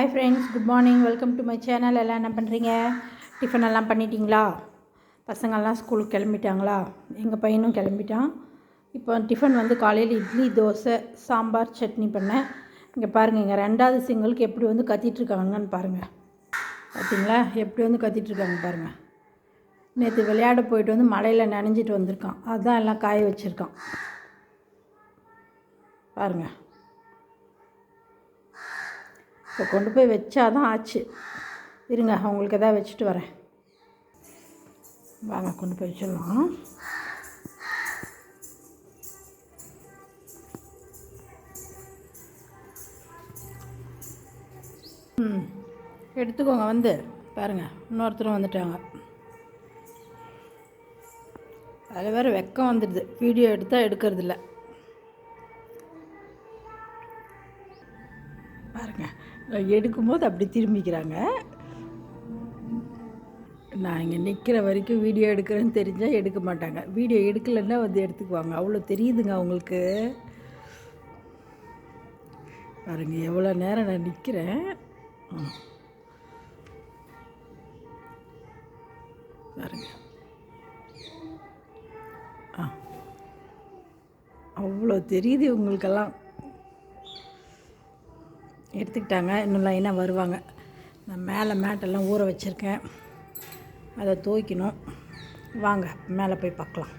Hi friends, good morning. Welcome to my channel. எல்லாம் என்ன பண்ணுறீங்க? டிஃபன் எல்லாம் பண்ணிட்டீங்களா? பசங்கள்லாம் ஸ்கூலுக்கு கிளம்பிட்டாங்களா? எங்கள் பையனும் கிளம்பிட்டான். இப்போ டிஃபன் வந்து காலையில் இட்லி, தோசை, சாம்பார், சட்னி பண்ணேன். இங்கே பாருங்கள், இங்கே ரெண்டாவது சிங்களுக்கு எப்படி வந்து கத்திகிட்ருக்காங்கன்னு பாருங்கள். பார்த்தீங்களா எப்படி வந்து கத்திகிட்ருக்காங்க பாருங்கள். நேற்று விளையாட போயிட்டு வந்து மழையில் நனைஞ்சிட்டு வந்திருக்கான். அதுதான் எல்லாம் காய வச்சுருக்கான் பாருங்கள். இப்போ கொண்டு போய் வச்சாதான் ஆச்சு. இருங்க, அவங்களுக்கு எதாவது வச்சுட்டு வரேன். வாங்க, கொண்டு போய் வச்சிடலாம். எடுத்துக்கோங்க. வந்து பாருங்கள், இன்னொருத்தரும் வந்துட்டாங்க. அதில் வேறு வெக்கம் வந்துடுது, வீடியோ எடுத்தால் எடுக்கிறதில்ல. பாருங்கள், எடுக்கும்போது அப்படி திரும்பிக்கிறாங்க. நான் இங்கே நிற்கிற வரைக்கும் வீடியோ எடுக்கிறேன்னு தெரிஞ்சால் எடுக்க மாட்டாங்க. வீடியோ எடுக்கலைன்னா வந்து எடுத்துக்குவாங்க. அவ்வளோ தெரியுதுங்க அவங்களுக்கு. பாருங்கள், எவ்வளோ நேரம் நான் நிற்கிறேன். பாருங்க, அவ்வளோ தெரியுது இவங்களுக்கெல்லாம். எடுத்துக்கிட்டாங்க, இன்னும் லைனாக வருவாங்க. நான் மேலே மேட்டெல்லாம் ஊற வச்சுருக்கேன், அதை துவைக்கணும். வாங்க மேலே போய் பார்க்கலாம்.